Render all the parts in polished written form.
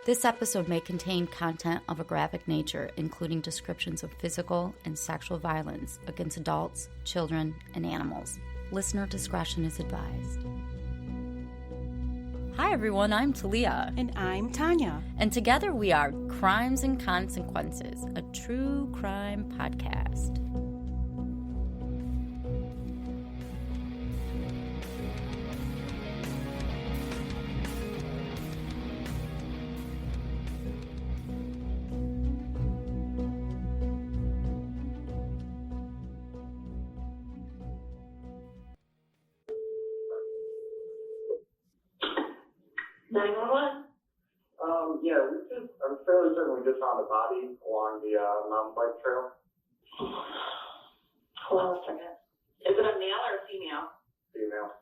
This episode may contain content of a graphic nature, including descriptions of physical and sexual violence against adults, children, and animals. Listener discretion is advised. Hi everyone, I'm Talia. And I'm Tanya. And together we are Crimes and Consequences, a true crime podcast. I'm fairly certain we just found a body along the mountain bike trail. Hold on a second. Is it a male or a female? Female.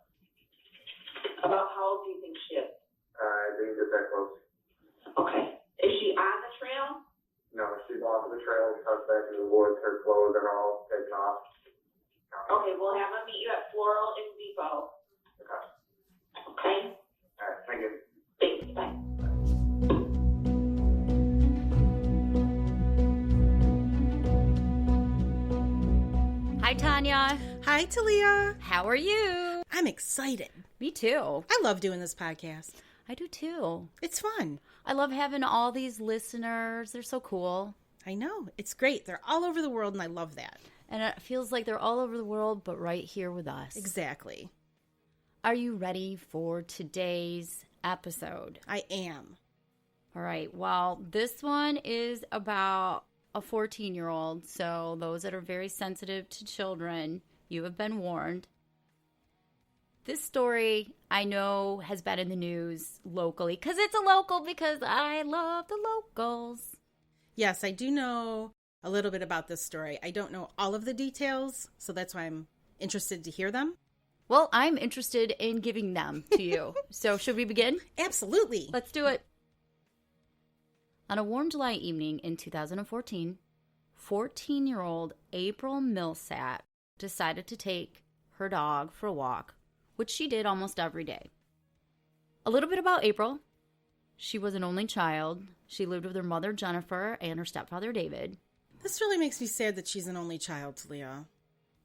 About how old do you think she is? I didn't get that close. Okay. Is she on the trail? No, she's off of the trail, tucked back in the woods, her clothes are all taken off. Okay, we'll have them meet you at Floral and Depot. Okay. Okay? Alright, thank you. Thanks, bye. Hi Tanya. Hi, Talia. How are you? I'm excited. Me too. I love doing this podcast. I do too. It's fun. I love having all these listeners. They're so cool. I know. It's great. They're all over the world, and I love that. And it feels like they're all over the world, but right here with us. Exactly. Are you ready for today's episode? I am. All right. Well, this one is about a 14-year-old. So those that are very sensitive to children, you have been warned. This story, I know, has been in the news locally because it's a local, because I love the locals. Yes, I do know a little bit about this story. I don't know all of the details, so that's why I'm interested to hear them. Well, I'm interested in giving them to you. So should we begin? Absolutely. Let's do it. On a warm July evening in 2014, 14-year-old April Millsap decided to take her dog for a walk, which she did almost every day. A little bit about April. She was an only child. She lived with her mother, Jennifer, and her stepfather, David. This really makes me sad that she's an only child, Talia.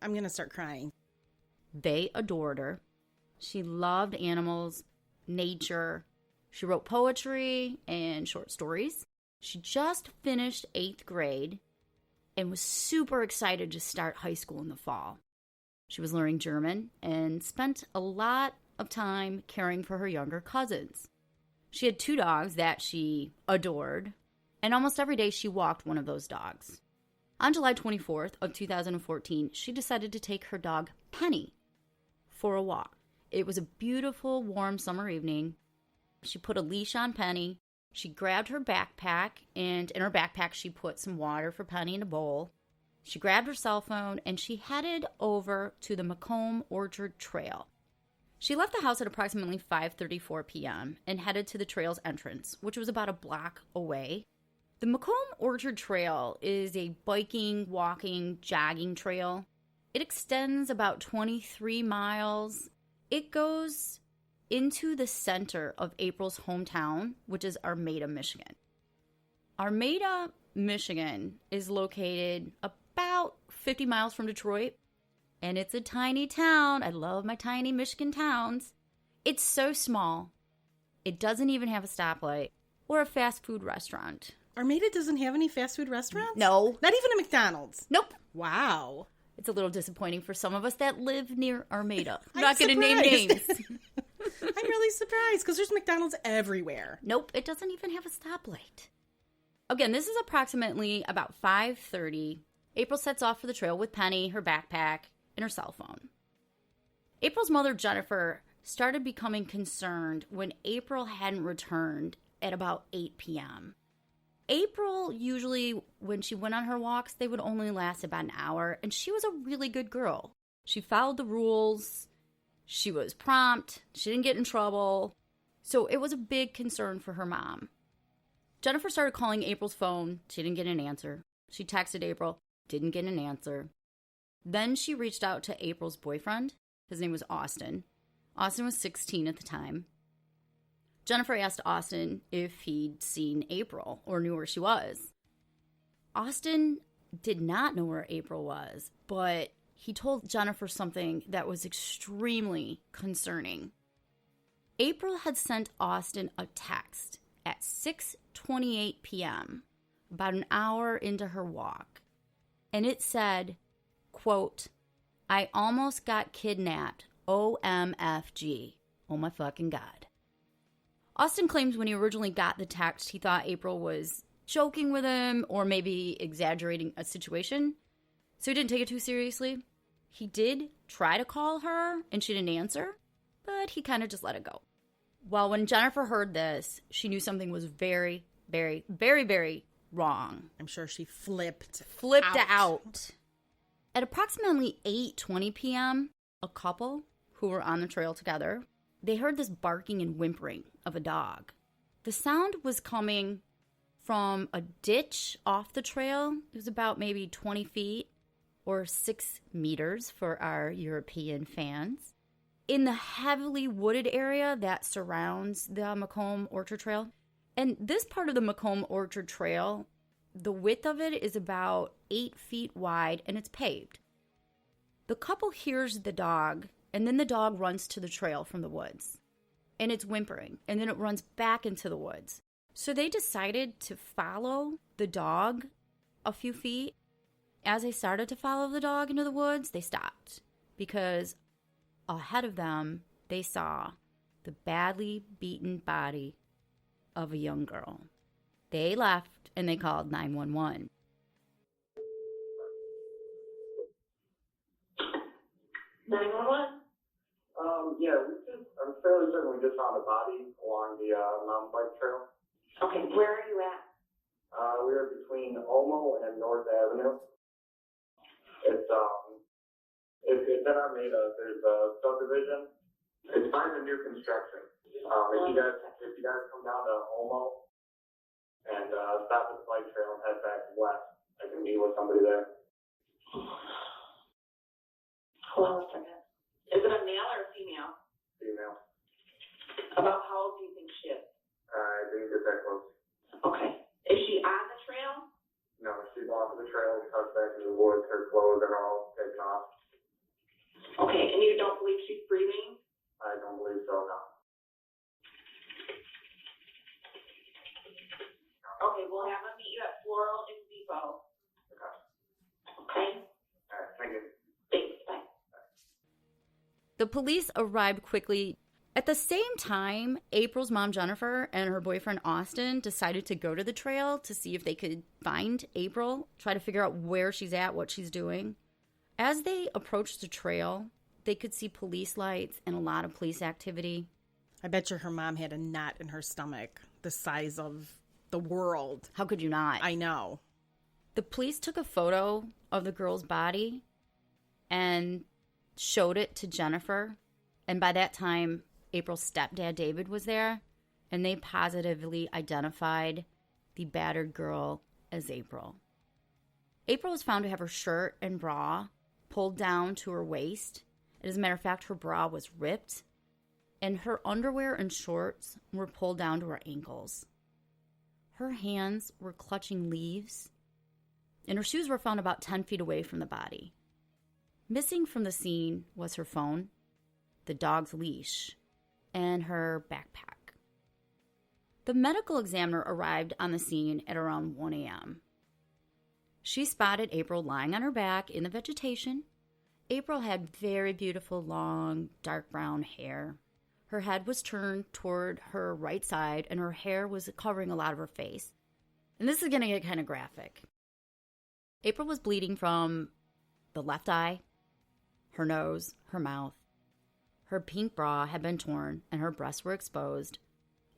I'm going to start crying. They adored her. She loved animals, nature. She wrote poetry and short stories. She just finished 8th grade and was super excited to start high school in the fall. She was learning German and spent a lot of time caring for her younger cousins. She had 2 dogs that she adored, and almost every day she walked one of those dogs. On July 24th of 2014, she decided to take her dog, Penny, for a walk. It was a beautiful, warm summer evening. She put a leash on Penny. She grabbed her backpack, and in her backpack she put some water for Penny in a bowl. She grabbed her cell phone, and she headed over to the Macomb Orchard Trail. She left the house at approximately 5:34 p.m. and headed to the trail's entrance, which was about a block away. The Macomb Orchard Trail is a biking, walking, jogging trail. It extends about 23 miles. It goes into the center of April's hometown, which is Armada, Michigan. Armada, Michigan is located about 50 miles from Detroit, and it's a tiny town. I love my tiny Michigan towns. It's so small, it doesn't even have a stoplight or a fast food restaurant. Armada doesn't have any fast food restaurants? No. Not even a McDonald's? Nope. Wow. It's a little disappointing for some of us that live near Armada. I'm I'm not going to name names. I'm really surprised because there's McDonald's everywhere. Nope, it doesn't even have a stoplight. Again, this is approximately about 5:30. April sets off for the trail with Penny, her backpack, and her cell phone. April's mother, Jennifer, started becoming concerned when April hadn't returned at about 8 p.m. April, usually when she went on her walks, they would only last about an hour, and she was a really good girl. She followed the rules. She was prompt. She didn't get in trouble. So it was a big concern for her mom. Jennifer started calling April's phone. She didn't get an answer. She texted April. Didn't get an answer. Then she reached out to April's boyfriend. His name was Austin. Austin was 16 at the time. Jennifer asked Austin if he'd seen April or knew where she was. Austin did not know where April was, but he told Jennifer something that was extremely concerning. April had sent Austin a text at 6:28 p.m., about an hour into her walk, and it said, quote, "I almost got kidnapped, OMFG, oh my fucking God." Austin claims when he originally got the text, he thought April was joking with him or maybe exaggerating a situation, so he didn't take it too seriously. He did try to call her, and she didn't answer, but he kind of just let it go. Well, when Jennifer heard this, she knew something was very, very, very, very wrong. I'm sure she flipped out. At approximately 8:20 p.m., a couple who were on the trail together, they heard this barking and whimpering of a dog. The sound was coming from a ditch off the trail. It was about maybe 20 feet or 6 meters for our European fans. In the heavily wooded area that surrounds the Macomb Orchard Trail. And this part of the Macomb Orchard Trail, the width of it is about 8 feet wide and it's paved. The couple hears the dog, and then the dog runs to the trail from the woods. And it's whimpering, and then it runs back into the woods. So they decided to follow the dog a few feet. As they started to follow the dog into the woods, they stopped because ahead of them, they saw the badly beaten body of a young girl. They left and they called 911. Yeah, I'm fairly certain we just found a body along the mountain bike trail. Okay, where are you at? We were between Omo and North Avenue. It's in Armada. There's a subdivision. It's by the new construction. If you guys come down to Omo and stop at the bike trail and head back west, I can meet with somebody there. Hold on a second. Is it a male or a female? Female. About how old do you think she is? I didn't get that close. Okay. Is she on the trail? No, she's off of the trail, tucked back in the woods. Her clothes are all taken off. Okay, and you don't believe she's breathing? I don't believe so, no. Okay, we'll have them meet you at Floral in Depot. Okay. Okay? All right, thank you. Thanks, bye. The police arrived quickly. At the same time, April's mom, Jennifer, and her boyfriend, Austin, decided to go to the trail to see if they could find April, try to figure out where she's at, what she's doing. As they approached the trail, they could see police lights and a lot of police activity. I bet you her mom had a knot in her stomach the size of the world. How could you not? I know. The police took a photo of the girl's body and showed it to Jennifer. And by that time, April's stepdad, David, was there. And they positively identified the battered girl as April. April was found to have her shirt and bra pulled down to her waist. As a matter of fact, her bra was ripped. And her underwear and shorts were pulled down to her ankles. Her hands were clutching leaves, and her shoes were found about 10 feet away from the body. Missing from the scene was her phone, the dog's leash, and her backpack. The medical examiner arrived on the scene at around 1 a.m. She spotted April lying on her back in the vegetation. April had very beautiful, long, dark brown hair. Her head was turned toward her right side, and her hair was covering a lot of her face. And this is going to get kind of graphic. April was bleeding from the left eye, her nose, her mouth. Her pink bra had been torn, and her breasts were exposed,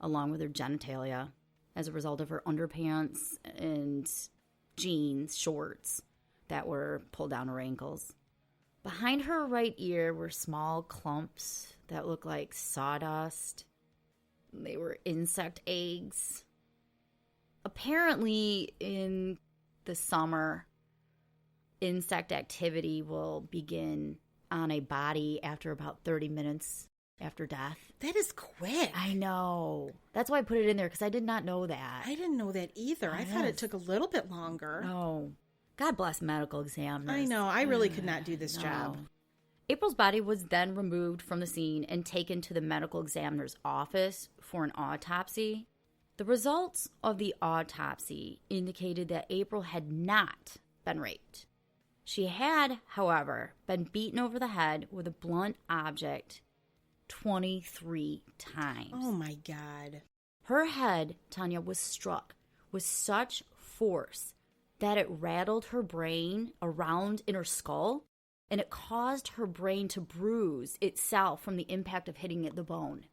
along with her genitalia, as a result of her underpants and jeans, shorts, that were pulled down her ankles. Behind her right ear were small clumps that looked like sawdust. They were insect eggs. Apparently, in the summer, insect activity will begin on a body after about 30 minutes after death. That is quick. I know. That's why I put it in there, because I did not know that. I didn't know that either. I thought it took a little bit longer. No. God bless medical examiners. I know. I really could not do this job. April's body was then removed from the scene and taken to the medical examiner's office for an autopsy. The results of the autopsy indicated that April had not been raped. She had, however, been beaten over the head with a blunt object 23 times. Oh, my God. Her head, Tanya, was struck with such force that it rattled her brain around in her skull, and it caused her brain to bruise itself from the impact of hitting the bone.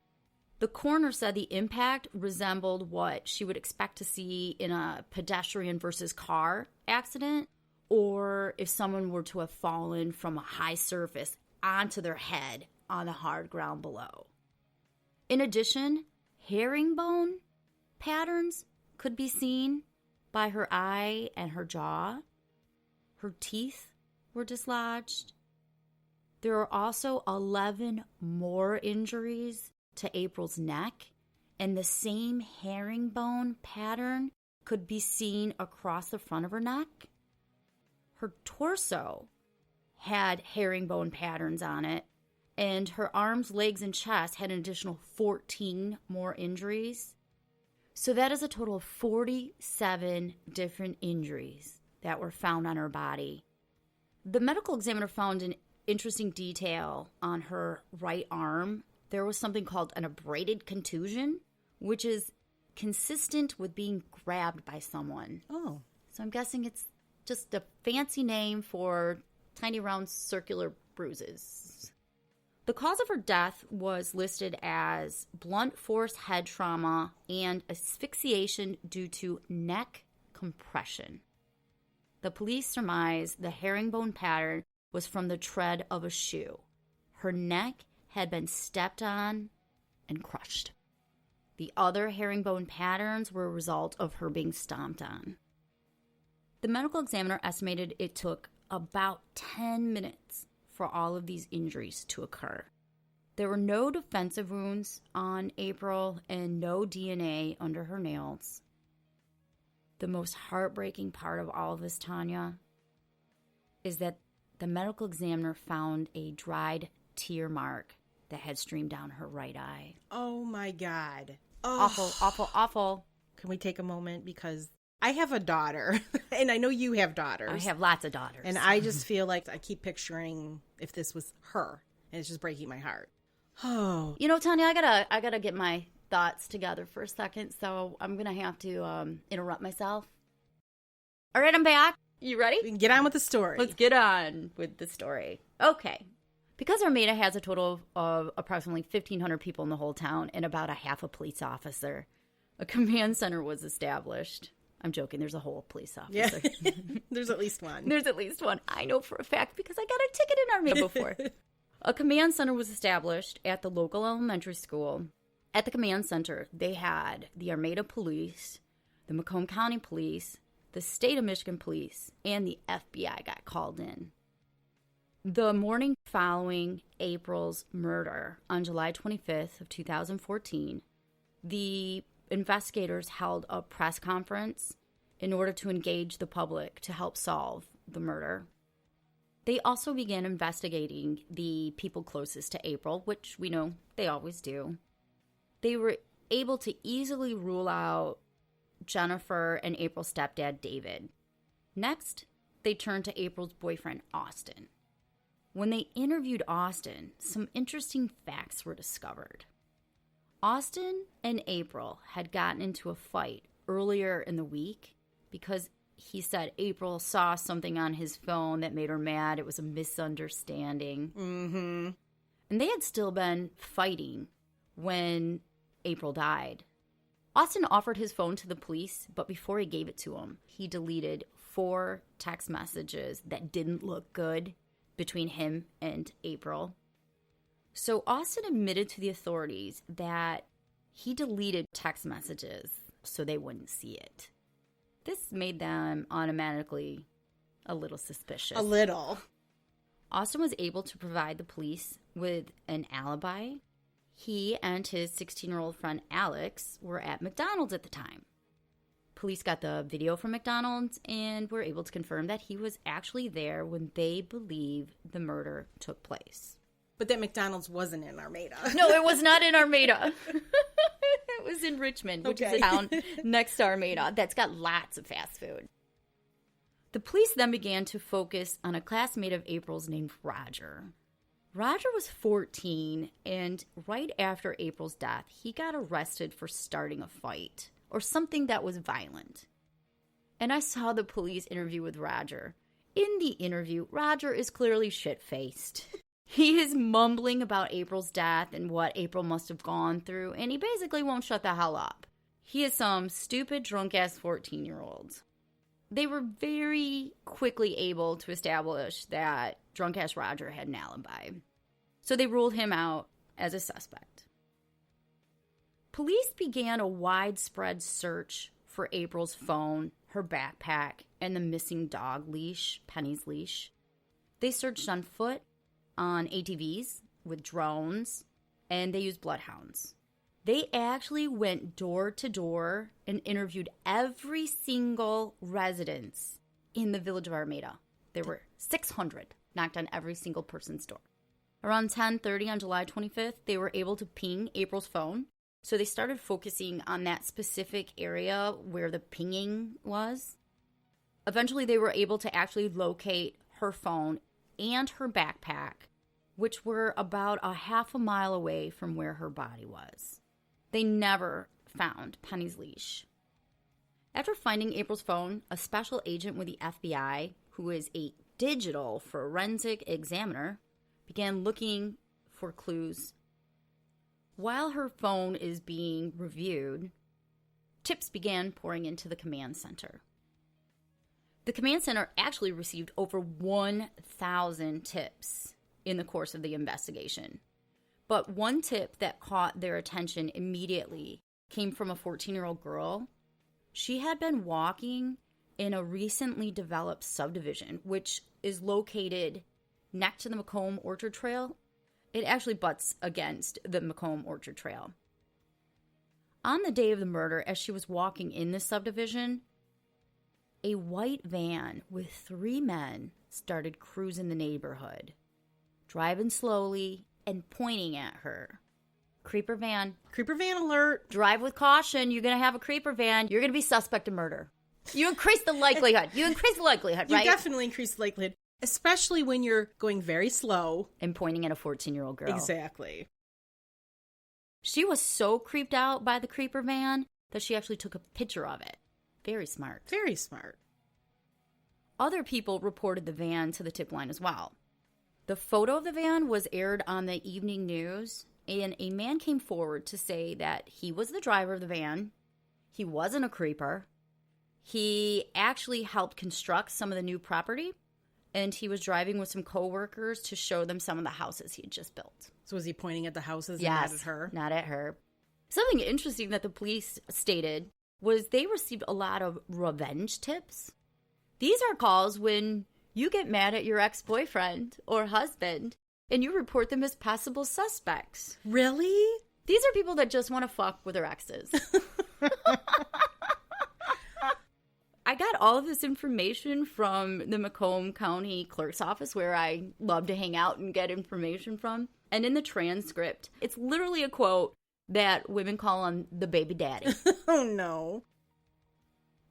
The coroner said the impact resembled what she would expect to see in a pedestrian versus car accident, or if someone were to have fallen from a high surface onto their head on the hard ground below. In addition, herringbone patterns could be seen by her eye and her jaw. Her teeth were dislodged. There are also 11 more injuries to April's neck, and the same herringbone pattern could be seen across the front of her neck. Her torso had herringbone patterns on it, and her arms, legs, and chest had an additional 14 more injuries. So that is a total of 47 different injuries that were found on her body. The medical examiner found an interesting detail on her right arm. There was something called an abraded contusion, which is consistent with being grabbed by someone. Oh. So I'm guessing it's just a fancy name for tiny round circular bruises. The cause of her death was listed as blunt force head trauma and asphyxiation due to neck compression. The police surmised the herringbone pattern was from the tread of a shoe. Her neck had been stepped on and crushed. The other herringbone patterns were a result of her being stomped on. The medical examiner estimated it took about 10 minutes for all of these injuries to occur. There were no defensive wounds on April and no DNA under her nails. The most heartbreaking part of all of this, Tanya, is that the medical examiner found a dried tear mark that had streamed down her right eye. Oh, my God. Oh. Awful, awful, awful. Can we take a moment? Because I have a daughter, and I know you have daughters. I have lots of daughters. And I just feel like I keep picturing if this was her, and it's just breaking my heart. Oh. You know, Tanya, I gotta get my thoughts together for a second, so I'm gonna have to interrupt myself. All right, I'm back. You ready? We can get on with the story. Let's get on with the story. Okay. Because Armada has a total of approximately 1,500 people in the whole town and about a half a police officer, a command center was established. I'm joking. There's a whole police officer. Yeah. There's at least one. There's at least one. I know for a fact because I got a ticket in Armada before. A command center was established at the local elementary school. At the command center, they had the Armada Police, the Macomb County Police, the State of Michigan Police, and the FBI got called in. The morning following April's murder on July 25th of 2014, the investigators held a press conference in order to engage the public to help solve the murder. They also began investigating the people closest to April, which we know they always do. They were able to easily rule out Jennifer and April's stepdad, David. Next, they turned to April's boyfriend, Austin. When they interviewed Austin, some interesting facts were discovered. Austin and April had gotten into a fight earlier in the week because he said April saw something on his phone that made her mad. It was a misunderstanding. Mm-hmm. And they had still been fighting when April died. Austin offered his phone to the police, but before he gave it to him, he deleted 4 text messages that didn't look good between him and April. So Austin admitted to the authorities that he deleted text messages so they wouldn't see it. This made them automatically a little suspicious. A little. Austin was able to provide the police with an alibi, He and his 16-year-old friend Alex were at McDonald's at the time. Police got the video from McDonald's and were able to confirm that he was actually there when they believe the murder took place. But that McDonald's wasn't in Armada. No, it was not in Armada. It was in Richmond, which is a town next to Armada that's got lots of fast food. The police then began to focus on a classmate of April's named Roger. Roger was 14, and right after April's death, he got arrested for starting a fight or something that was violent. And I saw the police interview with Roger. In the interview, Roger is clearly shit-faced. He is mumbling about April's death and what April must have gone through, and he basically won't shut the hell up. He is some stupid, drunk-ass 14-year-old. They were very quickly able to establish that drunk-ass Roger had an alibi. So they ruled him out as a suspect. Police began a widespread search for April's phone, her backpack, and the missing dog leash, Penny's leash. They searched on foot, on ATVs, with drones, and they used bloodhounds. They actually went door to door and interviewed every single residence in the village of Armada. There were 600, knocked on every single person's door. Around 10:30 on July 25th, they were able to ping April's phone. So they started focusing on that specific area where the pinging was. Eventually, they were able to actually locate her phone and her backpack, which were about a half a mile away from where her body was. They never found Penny's leash. After finding April's phone, a special agent with the FBI, who is a digital forensic examiner, began looking for clues. While her phone is being reviewed, tips began pouring into the command center. The command center actually received over 1,000 tips in the course of the investigation. But one tip that caught their attention immediately came from a 14-year-old girl. She had been walking in a recently developed subdivision, which is located next to the Macomb Orchard Trail. It actually butts against the Macomb Orchard Trail. On the day of the murder, as she was walking in the subdivision, a white van with 3 men started cruising the neighborhood, driving slowly and pointing at her. Creeper van. Creeper van alert. Drive with caution. You're going to have a creeper van. You're going to be suspect of murder. You increase the likelihood. You increase the likelihood, right? You definitely increase the likelihood. Especially when you're going very slow. And pointing at a 14-year-old girl. Exactly. She was so creeped out by the creeper van that she actually took a picture of it. Very smart. Very smart. Other people reported the van to the tip line as well. The photo of the van was aired on the evening news, and a man came forward to say that he was the driver of the van. He wasn't a creeper. He actually helped construct some of the new property. And he was driving with some coworkers to show them some of the houses he had just built. So was he pointing at the houses yes, and not at her? Not at her. Something interesting that the police stated was they received a lot of revenge tips. These are calls when you get mad at your ex-boyfriend or husband and you report them as possible suspects. Really? These are people that just want to fuck with their exes. I got all of this information from the Macomb County Clerk's office where I love to hang out and get information from. And in the transcript, it's literally a quote that women call on the baby daddy. Oh, no.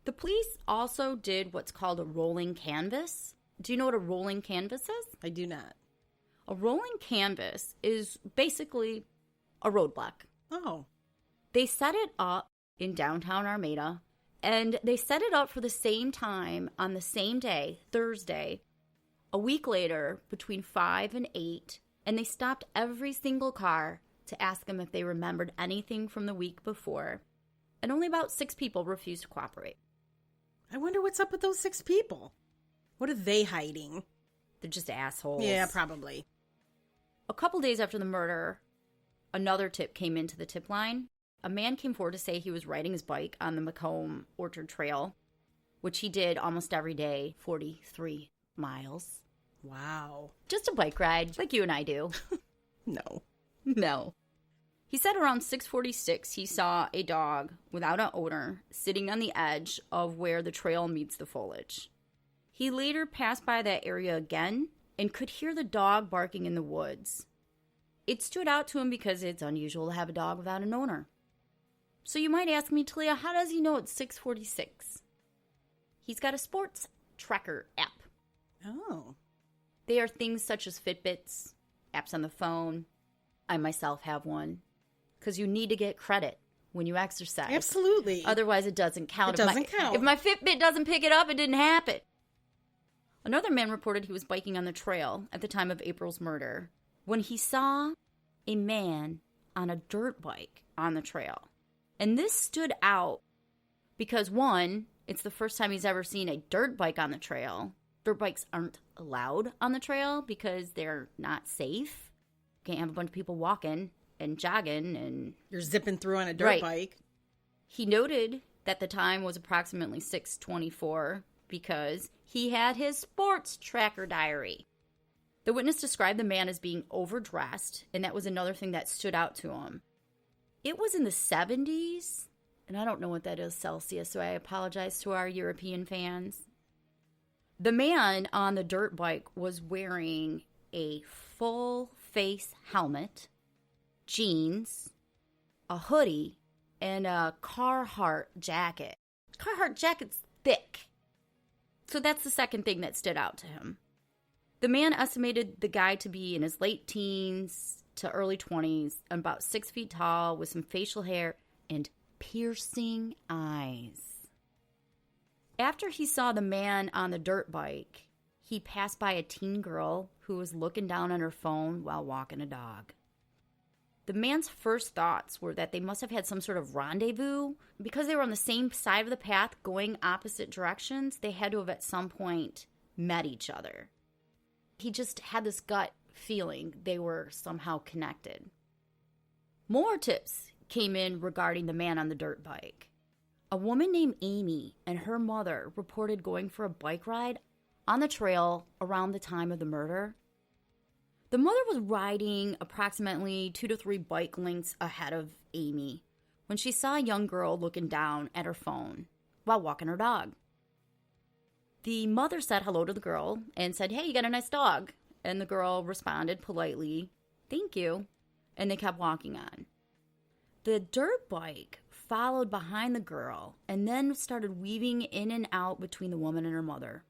The police also did what's called a rolling canvas. Do you know what a rolling canvas is? I do not. A rolling canvas is basically a roadblock. Oh. They set it up in downtown Armada. And they set it up for the same time on the same day, Thursday, a week later, between 5 and 8. And they stopped every single car to ask them if they remembered anything from the week before. And only about 6 people refused to cooperate. I wonder what's up with those 6 people. What are they hiding? They're just assholes. Yeah, probably. A couple days after the murder, another tip came into the tip line. A man came forward to say he was riding his bike on the Macomb Orchard Trail, which he did almost every day, 43 miles. Wow. Just a bike ride, like you and I do. No. No. He said around 6:46 he saw a dog without an owner sitting on the edge of where the trail meets the foliage. He later passed by that area again and could hear the dog barking in the woods. It stood out to him because it's unusual to have a dog without an owner. So you might ask me, Talia, how does he know it's 6:46? He's got a sports tracker app. Oh. They are things such as Fitbits, apps on the phone. I myself have one. Because you need to get credit when you exercise. Absolutely. Otherwise, it doesn't count. It doesn't count. If my Fitbit doesn't pick it up, it didn't happen. Another man reported he was biking on the trail at the time of April's murder when he saw a man on a dirt bike on the trail. And this stood out because, one, it's the first time he's ever seen a dirt bike on the trail. Dirt bikes aren't allowed on the trail because they're not safe. You can't have a bunch of people walking and jogging and... You're zipping through on a dirt bike. He noted that the time was approximately 6:24 because he had his sports tracker diary. The witness described the man as being overdressed, and that was another thing that stood out to him. It was in the 70s, and I don't know what that is Celsius, so I apologize to our European fans. The man on the dirt bike was wearing a full face helmet, jeans, a hoodie, and a Carhartt jacket. Carhartt jacket's thick. So that's the second thing that stood out to him. The man estimated the guy to be in his late teens to early 20s, about 6 feet tall, with some facial hair and piercing eyes. After he saw the man on the dirt bike, he passed by a teen girl who was looking down on her phone while walking a dog. The man's first thoughts were that they must have had some sort of rendezvous. Because they were on the same side of the path going opposite directions, they had to have at some point met each other. He just had this gut feeling they were somehow connected. More tips came in regarding the man on the dirt bike. A woman named Amy and her mother reported going for a bike ride on the trail around the time of the murder. The mother was riding approximately 2 to 3 bike lengths ahead of Amy when she saw a young girl looking down at her phone while walking her dog. The mother said hello to the girl and said, "Hey, you got a nice dog." And the girl responded politely, "Thank you." And they kept walking on. The dirt bike followed behind the girl and then started weaving in and out between the woman and her mother.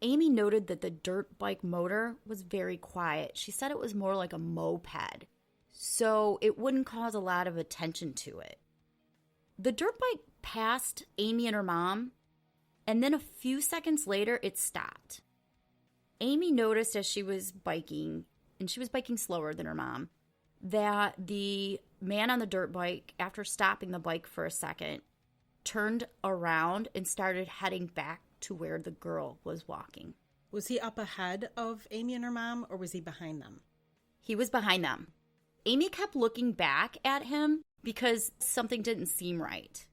Amy noted that the dirt bike motor was very quiet. She said it was more like a moped, so it wouldn't cause a lot of attention to it. The dirt bike passed Amy and her mom, and then a few seconds later, it stopped. Amy noticed as she was biking, and she was biking slower than her mom, that the man on the dirt bike, after stopping the bike for a second, turned around and started heading back to where the girl was walking. Was he up ahead of Amy and her mom, or was he behind them? He was behind them. Amy kept looking back at him because something didn't seem right.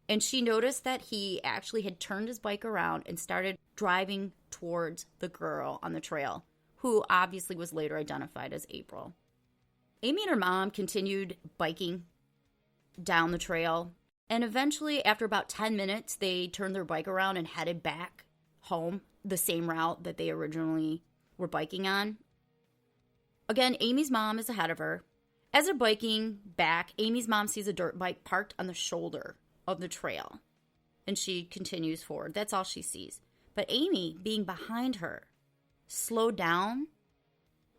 And she noticed that he actually had turned his bike around and started driving towards the girl on the trail, who obviously was later identified as April. Amy and her mom continued biking down the trail. And eventually, after about 10 minutes, they turned their bike around and headed back home, the same route that they originally were biking on. Again, Amy's mom is ahead of her. As they're biking back, Amy's mom sees a dirt bike parked on the shoulder of the trail. And she continues forward. That's all she sees. But Amy, being behind her, slowed down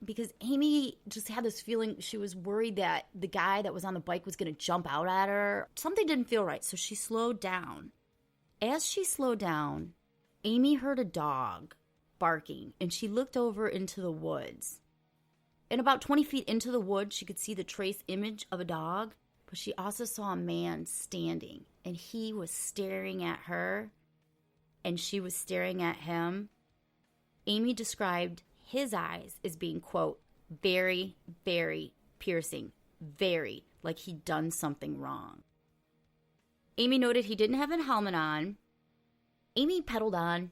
because Amy just had this feeling she was worried that the guy that was on the bike was going to jump out at her. Something didn't feel right, so she slowed down. As she slowed down, Amy heard a dog barking, and she looked over into the woods. And about 20 feet into the woods, she could see the trace image of a dog, but she also saw a man standing, and he was staring at her, and she was staring at him. Amy described his eyes as being, quote, very, very piercing, very like he'd done something wrong. Amy noted he didn't have a helmet on. Amy pedaled on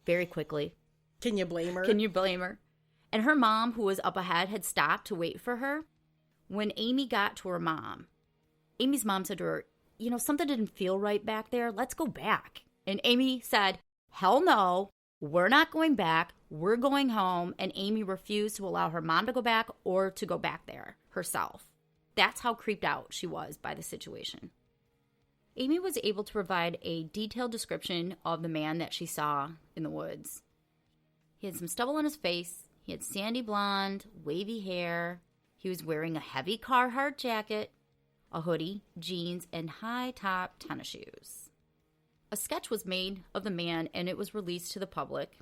very quickly. Can you blame her? Can you blame her? And her mom, who was up ahead, had stopped to wait for her. When Amy got to her mom, Amy's mom said to her, something didn't feel right back there. Let's go back. And Amy said, hell no, we're not going back. We're going home. And Amy refused to allow her mom to go back or to go back there herself. That's how creeped out she was by the situation. Amy was able to provide a detailed description of the man that she saw in the woods. He had some stubble on his face. He had sandy blonde, wavy hair. He was wearing a heavy Carhartt jacket, a hoodie, jeans, and high-top tennis shoes. A sketch was made of the man, and it was released to the public.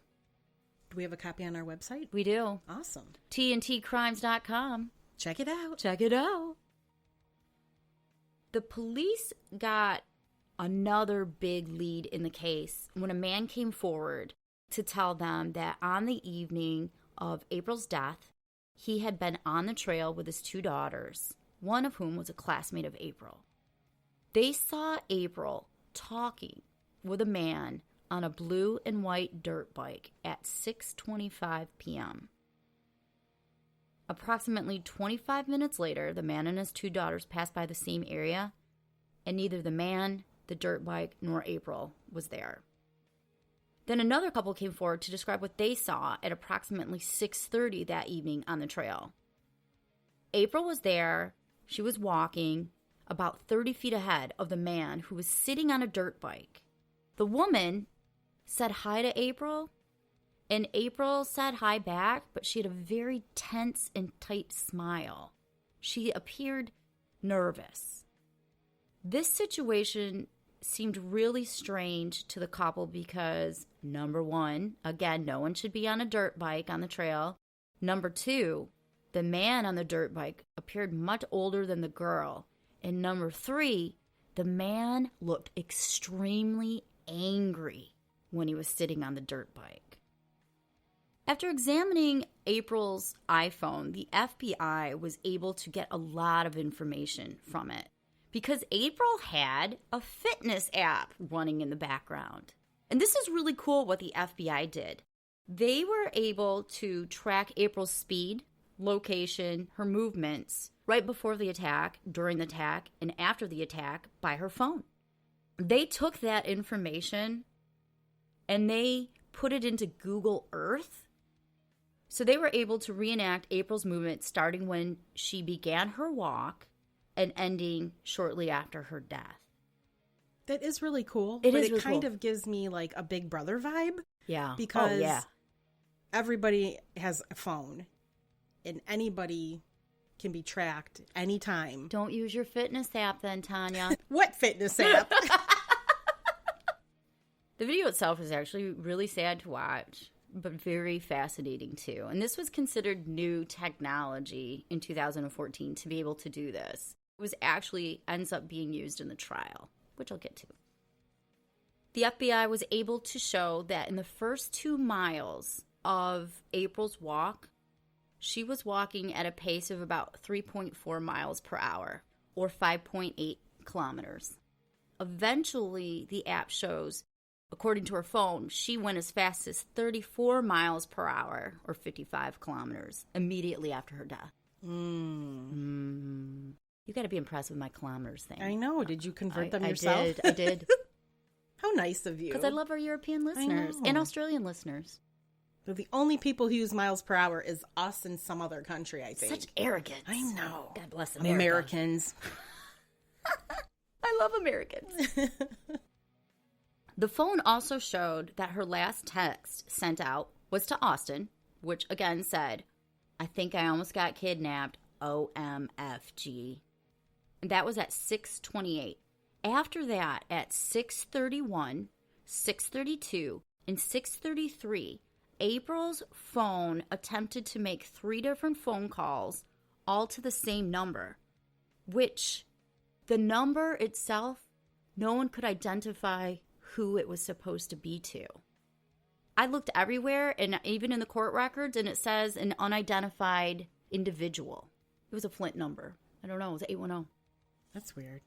Do we have a copy on our website? We do. Awesome. TNTcrimes.com. Check it out. Check it out. The police got another big lead in the case when a man came forward to tell them that on the evening of April's death, he had been on the trail with his 2 daughters, one of whom was a classmate of April. They saw April talking with a man on a blue and white dirt bike at 6:25 p.m. Approximately 25 minutes later, the man and his 2 daughters passed by the same area, and neither the man, the dirt bike, nor April was there. Then another couple came forward to describe what they saw at approximately 6:30 that evening on the trail. April was there. She was walking about 30 feet ahead of the man who was sitting on a dirt bike. The woman said hi to April, and April said hi back, but she had a very tense and tight smile. She appeared nervous. This situation seemed really strange to the couple because, number one, again, no one should be on a dirt bike on the trail. Number two, the man on the dirt bike appeared much older than the girl. And number three, the man looked extremely angry when he was sitting on the dirt bike. After examining April's iPhone, the FBI was able to get a lot of information from it because April had a fitness app running in the background. And this is really cool what the FBI did. They were able to track April's speed, location, her movements right before the attack, during the attack, and after the attack by her phone. They took that information and they put it into Google Earth. So they were able to reenact April's movement starting when she began her walk and ending shortly after her death. That is really cool. It but is it really kind cool. of gives me like a Big Brother vibe. Yeah. Because everybody has a phone and anybody can be tracked anytime. Don't use your fitness app then, Tanya. What fitness app? The video itself is actually really sad to watch, but very fascinating too. And this was considered new technology in 2014 to be able to do this. It was actually ends up being used in the trial, which I'll get to. The FBI was able to show that in the first 2 miles of April's walk, she was walking at a pace of about 3.4 miles per hour, or 5.8 kilometers. Eventually, the app shows, according to her phone, she went as fast as 34 miles per hour, or 55 kilometers, immediately after her death. You got to be impressed with my kilometers thing. I know. Did you convert them yourself? I did. How nice of you. Because I love our European listeners and Australian listeners. The only people who use miles per hour is us and some other country, I think. Such arrogance. I know. God bless America. Americans. I love Americans. The phone also showed that her last text sent out was to Austin, which again said, "I think I almost got kidnapped, OMFG." And that was at 6:28. After that, at 6:31, 6:32, and 6:33, April's phone attempted to make 3 different phone calls, all to the same number, which the number itself, no one could identify who it was supposed to be to. I looked everywhere, and even in the court records, and it says an unidentified individual. It was a Flint number. I don't know. It was 810. That's weird.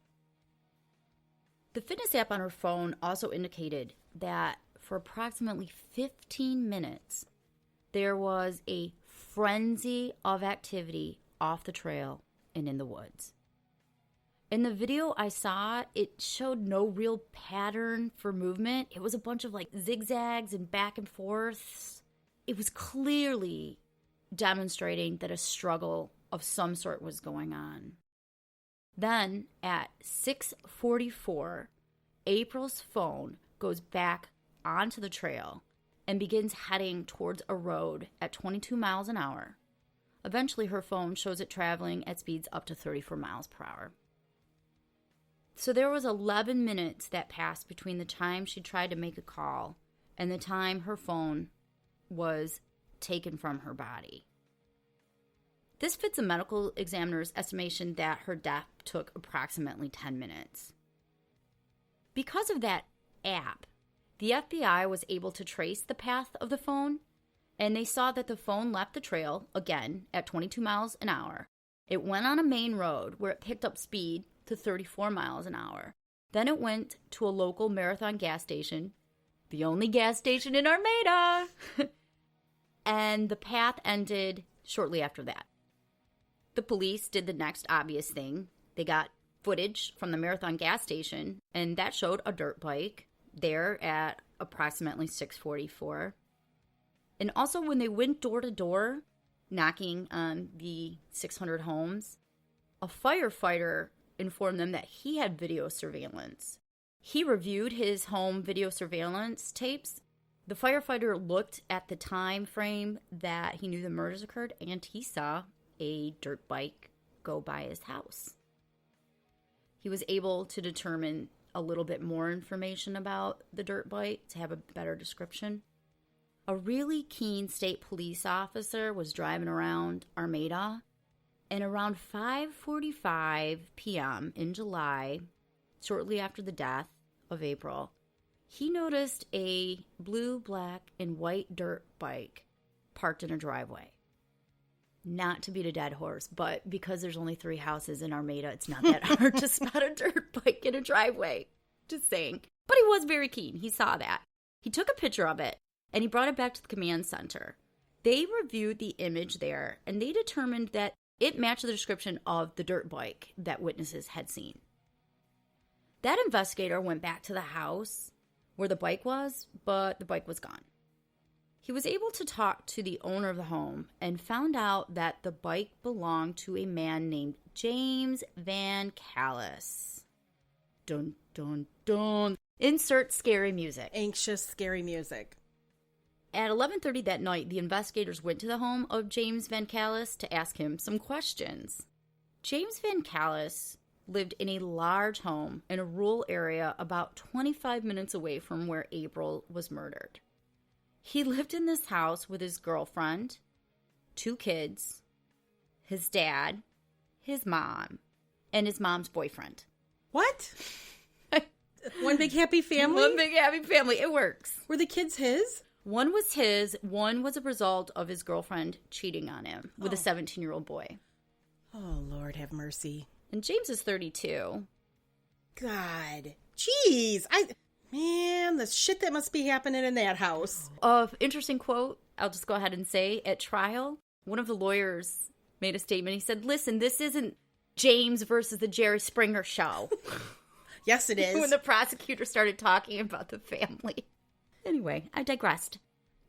The fitness app on her phone also indicated that for approximately 15 minutes, there was a frenzy of activity off the trail and in the woods. In the video I saw, it showed no real pattern for movement. It was a bunch of like zigzags and back and forths. It was clearly demonstrating that a struggle of some sort was going on. Then at 6:44, April's phone goes back onto the trail and begins heading towards a road at 22 miles an hour. Eventually, her phone shows it traveling at speeds up to 34 miles per hour. So there was 11 minutes that passed between the time she tried to make a call and the time her phone was taken from her body. This fits a medical examiner's estimation that her death took approximately 10 minutes. Because of that app, the FBI was able to trace the path of the phone, and they saw that the phone left the trail, again, at 22 miles an hour. It went on a main road where it picked up speed to 34 miles an hour. Then it went to a local Marathon gas station, the only gas station in Armada, and the path ended shortly after that. The police did the next obvious thing. They got footage from the Marathon gas station, and that showed a dirt bike there at approximately 6:44. And also when they went door to door, knocking on the 600 homes, a firefighter informed them that he had video surveillance. He reviewed his home video surveillance tapes. The firefighter looked at the time frame that he knew the murders occurred, and he saw a dirt bike go by his house. He was able to determine a little bit more information about the dirt bike to have a better description. A really keen state police officer was driving around Armada, and around 5:45 p.m. in July, shortly after the death of April, he noticed a blue, black, and white dirt bike parked in a driveway. Not to beat a dead horse, but because there's only 3 houses in Armada, it's not that hard to spot a dirt bike in a driveway. Just saying. But he was very keen. He saw that. He took a picture of it, and he brought it back to the command center. They reviewed the image there, and they determined that it matched the description of the dirt bike that witnesses had seen. That investigator went back to the house where the bike was, but the bike was gone. He was able to talk to the owner of the home and found out that the bike belonged to a man named James Van Callis. Dun, dun, dun. Insert scary music. Anxious, scary music. At 11:30 that night, the investigators went to the home of James Van Callis to ask him some questions. James Van Callis lived in a large home in a rural area about 25 minutes away from where April was murdered. He lived in this house with his girlfriend, 2 kids, his dad, his mom, and his mom's boyfriend. What? One big happy family? One big happy family. It works. Were the kids his? One was his. One was a result of his girlfriend cheating on him with a 17-year-old boy. Oh, Lord have mercy. And James is 32. God. Jeez. Man, the shit that must be happening in that house. Interesting quote, I'll just go ahead and say, at trial, one of the lawyers made a statement. He said, listen, this isn't James versus the Jerry Springer show. Yes, it is. When the prosecutor started talking about the family. Anyway, I digressed.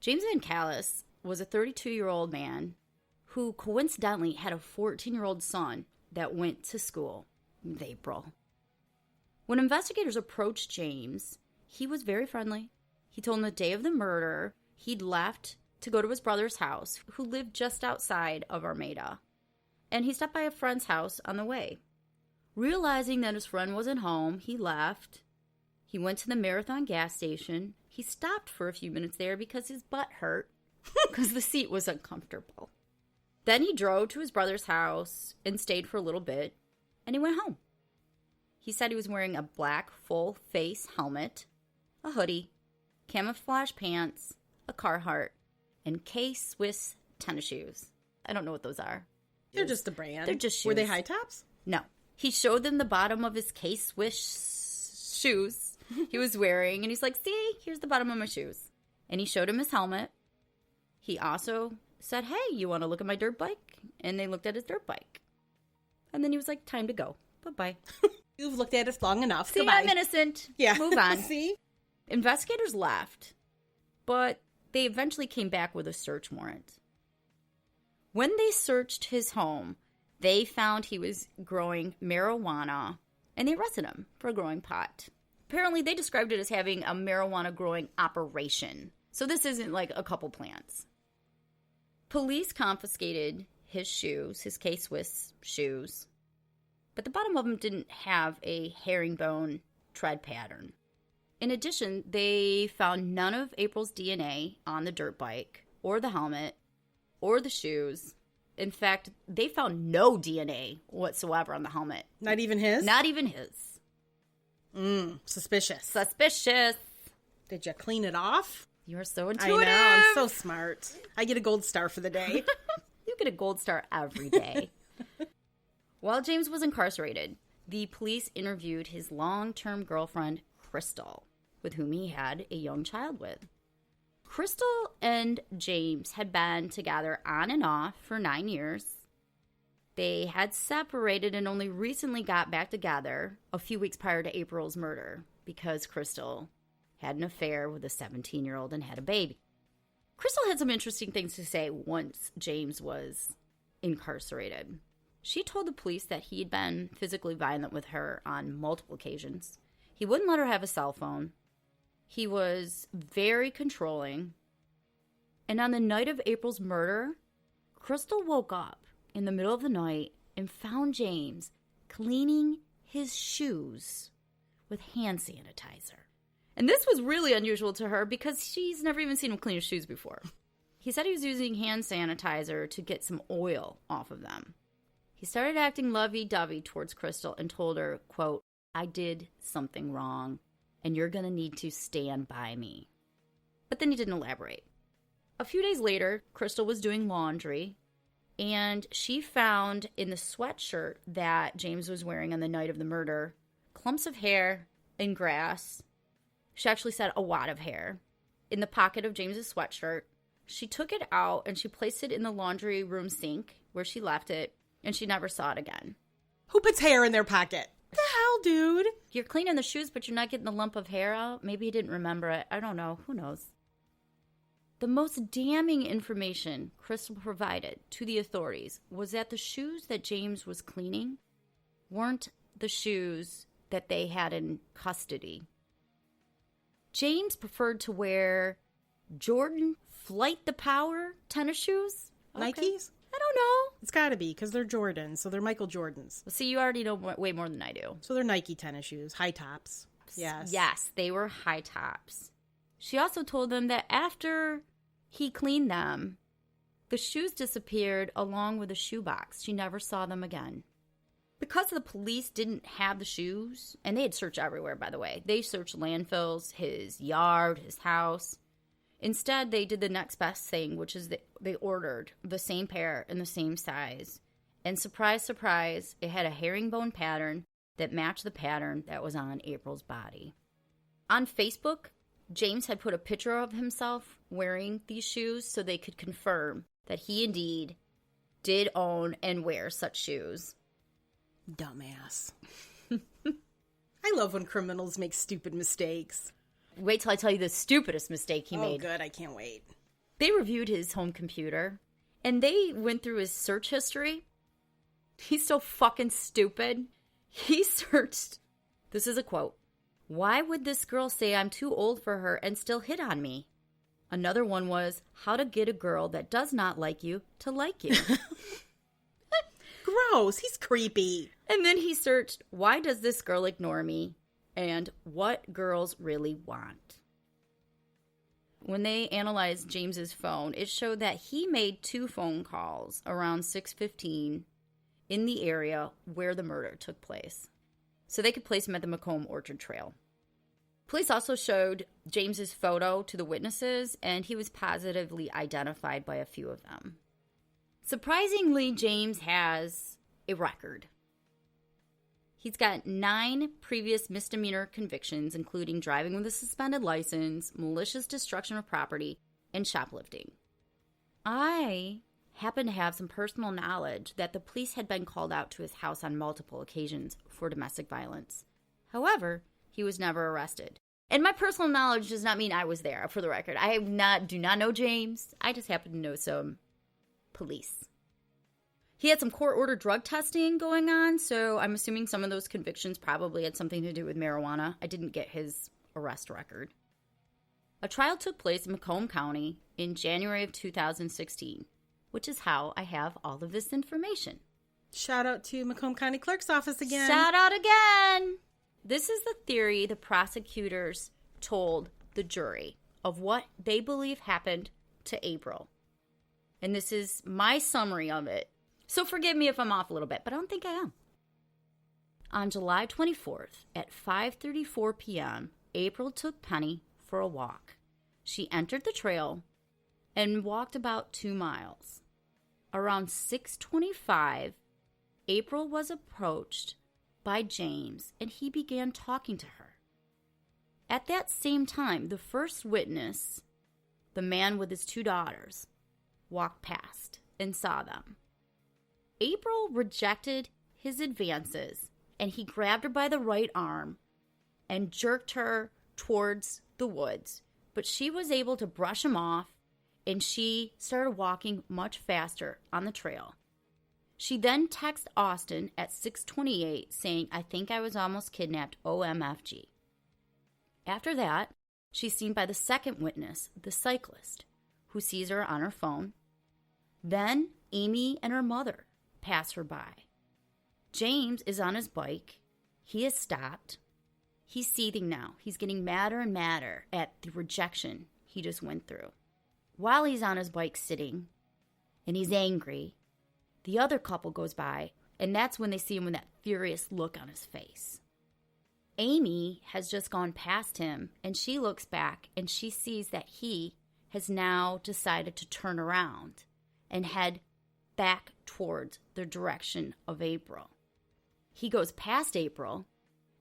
James Van Callis was a 32-year-old man who coincidentally had a 14-year-old son that went to school with April. When investigators approached James, he was very friendly. He told them the day of the murder, he'd left to go to his brother's house, who lived just outside of Armada. And he stopped by a friend's house on the way. Realizing that his friend wasn't home, he left. He went to the Marathon gas station. He stopped for a few minutes there because his butt hurt, because the seat was uncomfortable. Then he drove to his brother's house and stayed for a little bit, and he went home. He said he was wearing a black full-face helmet, a hoodie, camouflage pants, a Carhartt, and K-Swiss tennis shoes. I don't know what those are. They're just a brand. They're just shoes. Were they high tops? No. He showed them the bottom of his K-Swiss shoes he was wearing, and he's like, see, here's the bottom of my shoes. And he showed him his helmet. He also said, hey, you want to look at my dirt bike? And they looked at his dirt bike. And then he was like, time to go. Bye-bye. You've looked at us long enough. See, Goodbye. I'm innocent. Yeah. Move on. See? Investigators left, but they eventually came back with a search warrant. When they searched his home, they found he was growing marijuana, and they arrested him for growing pot. Apparently, they described it as having a marijuana growing operation. So this isn't like a couple plants. Police confiscated his shoes, his K-Swiss shoes, but the bottom of them didn't have a herringbone tread pattern. In addition, they found none of April's DNA on the dirt bike, or the helmet, or the shoes. In fact, they found no DNA whatsoever on the helmet. Not even his? Not even his. Suspicious. Suspicious. Did you clean it off? You're so intuitive. I know, I'm so smart. I get a gold star for the day. You get a gold star every day. While James was incarcerated, the police interviewed his long-term girlfriend, Crystal, with whom he had a young child with. Crystal and James had been together on and off for 9 years. They had separated and only recently got back together a few weeks prior to April's murder because Crystal had an affair with a 17-year-old and had a baby. Crystal had some interesting things to say once James was incarcerated. She told the police that he had been physically violent with her on multiple occasions. He wouldn't let her have a cell phone. He was very controlling. And on the night of April's murder, Crystal woke up in the middle of the night and found James cleaning his shoes with hand sanitizer. And this was really unusual to her because she's never even seen him clean his shoes before. He said he was using hand sanitizer to get some oil off of them. He started acting lovey-dovey towards Crystal and told her, quote, I did something wrong, and you're going to need to stand by me. But then he didn't elaborate. A few days later, Crystal was doing laundry, and she found in the sweatshirt that James was wearing on the night of the murder clumps of hair and grass. She actually said a wad of hair in the pocket of James's sweatshirt. She took it out and she placed it in the laundry room sink where she left it, and she never saw it again. Who puts hair in their pocket? What the hell, dude? You're cleaning the shoes, but you're not getting the lump of hair out? Maybe he didn't remember it. I don't know. Who knows? The most damning information Crystal provided to the authorities was that the shoes that James was cleaning weren't the shoes that they had in custody. James preferred to wear Jordan Flight the Power tennis shoes. Okay. Nikes? I don't know. It's got to be, because they're Jordans, so they're Michael Jordans. Well, see, you already know way more than I do. So they're Nike tennis shoes, high tops. Yes. Yes, they were high tops. She also told them that after he cleaned them, the shoes disappeared along with the shoebox. She never saw them again. Because the police didn't have the shoes, and they had searched everywhere, by the way. They searched landfills, his yard, his house. Instead, they did the next best thing, which is they ordered the same pair in the same size. And surprise, surprise, it had a herringbone pattern that matched the pattern that was on April's body. On Facebook, James had put a picture of himself wearing these shoes so they could confirm that he indeed did own and wear such shoes. Dumbass. I love when criminals make stupid mistakes. Wait till I tell you the stupidest mistake he made. Oh, good. I can't wait. They reviewed his home computer, and they went through his search history. He's so fucking stupid. He searched, this is a quote, "Why would this girl say I'm too old for her and still hit on me?" Another one was, "How to get a girl that does not like you to like you." Gross. He's creepy. And then he searched, "Why does this girl ignore me?" and "What girls really want." When they analyzed James's phone, it showed that he made 2 phone calls around 6:15 in the area where the murder took place, so they could place him at the Macomb Orchard Trail. Police also showed James's photo to the witnesses, and he was positively identified by a few of them. Surprisingly, James has a record. He's got 9 previous misdemeanor convictions, including driving with a suspended license, malicious destruction of property, and shoplifting. I happened to have some personal knowledge that the police had been called out to his house on multiple occasions for domestic violence. However, he was never arrested. And my personal knowledge does not mean I was there, for the record. I do not know James. I just happen to know some police. He had some court-ordered drug testing going on, so I'm assuming some of those convictions probably had something to do with marijuana. I didn't get his arrest record. A trial took place in Macomb County in January of 2016, which is how I have all of this information. Shout out to Macomb County Clerk's Office again. Shout out again! This is the theory the prosecutors told the jury of what they believe happened to April. And this is my summary of it. So forgive me if I'm off a little bit, but I don't think I am. On July 24th at 5:34 p.m., April took Penny for a walk. She entered the trail and walked about 2 miles. Around 6:25, April was approached by James, and he began talking to her. At that same time, the first witness, the man with his 2 daughters, walked past and saw them. April rejected his advances, and he grabbed her by the right arm and jerked her towards the woods. But she was able to brush him off, and she started walking much faster on the trail. She then texted Austin at 6:28 saying, "I think I was almost kidnapped, OMFG." After that, she's seen by the second witness, the cyclist, who sees her on her phone. Then Amy and her mother pass her by. James is on his bike. He has stopped. He's seething now. He's getting madder and madder at the rejection he just went through. While he's on his bike sitting, and he's angry, the other couple goes by, and that's when they see him with that furious look on his face. Amy has just gone past him, and she looks back, and she sees that he has now decided to turn around and head back towards the direction of April. He goes past April,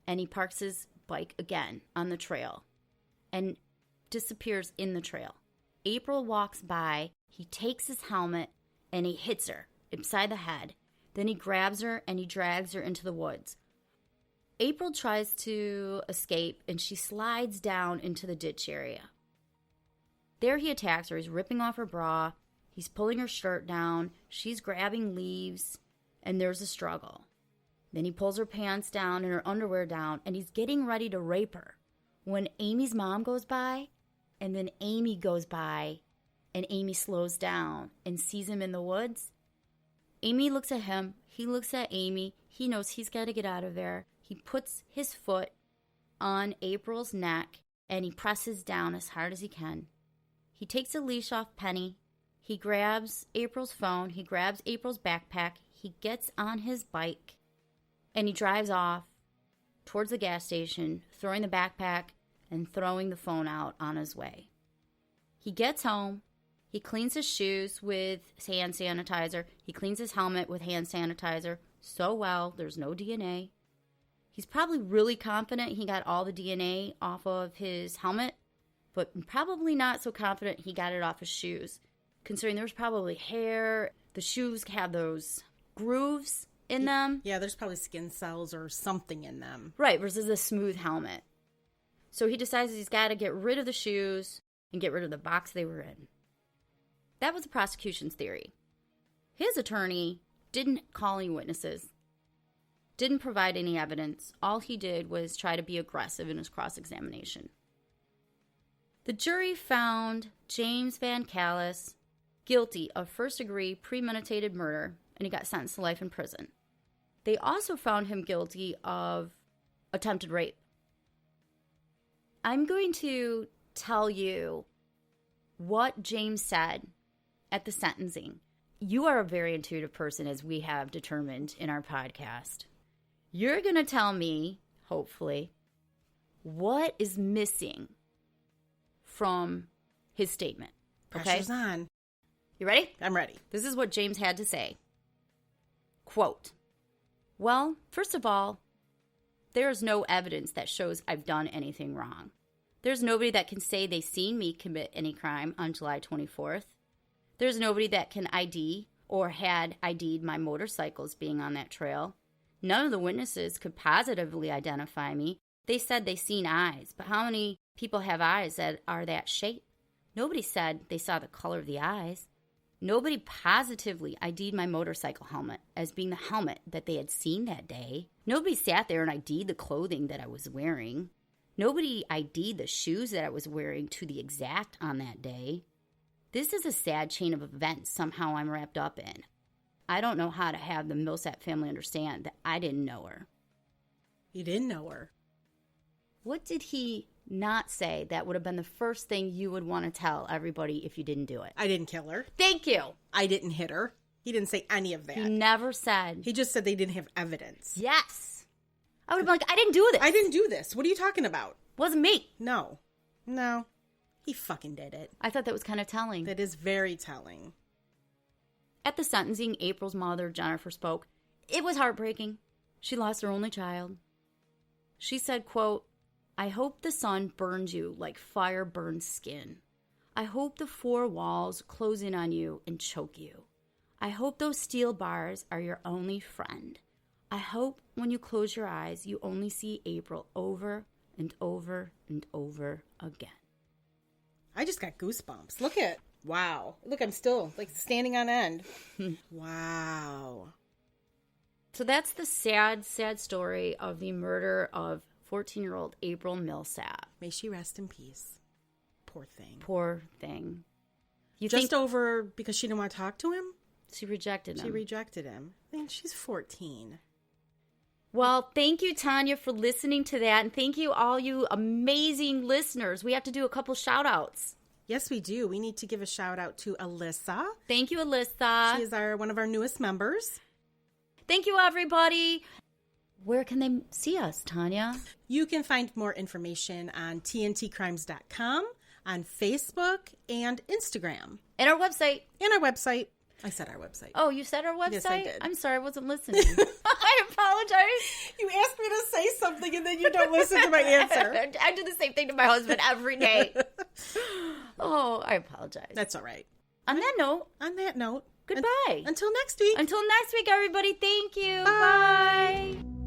and he parks his bike again on the trail and disappears in the trail. April walks by, he takes his helmet, and he hits her inside the head. Then he grabs her and he drags her into the woods. April tries to escape, and she slides down into the ditch area. There he attacks her. He's ripping off her bra. He's pulling her shirt down. She's grabbing leaves, and there's a struggle. Then he pulls her pants down and her underwear down, and he's getting ready to rape her when Amy's mom goes by, and then Amy goes by, and Amy slows down and sees him in the woods. Amy looks at him. He looks at Amy. He knows he's got to get out of there. He puts his foot on April's neck, and he presses down as hard as he can. He takes a leash off Penny. He grabs April's phone. He grabs April's backpack. He gets on his bike, and he drives off towards the gas station, throwing the backpack and throwing the phone out on his way. He gets home. He cleans his shoes with hand sanitizer. He cleans his helmet with hand sanitizer so well, there's no DNA. He's probably really confident he got all the DNA off of his helmet, but probably not so confident he got it off his shoes, considering there's probably hair. The shoes have those grooves in them. Yeah, there's probably skin cells or something in them. Right, versus a smooth helmet. So he decides he's got to get rid of the shoes and get rid of the box they were in. That was the prosecution's theory. His attorney didn't call any witnesses, didn't provide any evidence. All he did was try to be aggressive in his cross-examination. The jury found James Van Callis guilty of first-degree premeditated murder, and he got sentenced to life in prison. They also found him guilty of attempted rape. I'm going to tell you what James said at the sentencing. You are a very intuitive person, as we have determined in our podcast. You're going to tell me, hopefully, what is missing from his statement. Okay? Pressure's on. You ready? I'm ready. This is what James had to say. Quote, "Well, first of all, there is no evidence that shows I've done anything wrong. There's nobody that can say they seen me commit any crime on July 24th. There's nobody that can ID or had ID'd my motorcycles being on that trail. None of the witnesses could positively identify me. They said they seen eyes, but how many people have eyes that are that shape? Nobody said they saw the color of the eyes. Nobody positively ID'd my motorcycle helmet as being the helmet that they had seen that day. Nobody sat there and ID'd the clothing that I was wearing. Nobody ID'd the shoes that I was wearing to the exact on that day. This is a sad chain of events somehow I'm wrapped up in. I don't know how to have the Milsat family understand that I didn't know her. You didn't know her. What did he not say that would have been the first thing you would want to tell everybody if you didn't do it? I didn't kill her. Thank you. I didn't hit her. He didn't say any of that. He never said. He just said they didn't have evidence. Yes. I would have been like, I didn't do this. I didn't do this. What are you talking about? Wasn't me. No. He fucking did it. I thought that was kind of telling. That is very telling. At the sentencing, April's mother, Jennifer, spoke. It was heartbreaking. She lost her only child. She said, quote, I hope the sun burns you like fire burns skin. I hope the four walls close in on you and choke you. I hope those steel bars are your only friend. I hope when you close your eyes, you only see April over and over and over again. I just got goosebumps. Look at, wow. Look, I'm still like standing on end. Wow. So that's the sad, sad story of the murder of 14-year-old April Millsap. May she rest in peace. Poor thing. Poor thing. Just over because she didn't want to talk to him? She rejected him. She rejected him. I mean, she's 14. Well, thank you, Tanya, for listening to that. And thank you, all you amazing listeners. We have to do a couple shout-outs. Yes, we do. We need to give a shout-out to Alyssa. Thank you, Alyssa. She is one of our newest members. Thank you, everybody. Where can they see us, Tanya? You can find more information on tntcrimes.com, on Facebook, and Instagram. And our website. I said our website. Oh, you said our website? Yes, I did. I'm sorry, I wasn't listening. I apologize. You asked me to say something and then you don't listen to my answer. I do the same thing to my husband every day. Oh, I apologize. That's all right. On that note, goodbye. goodbye. Until next week. Until next week, everybody. Thank you. Bye.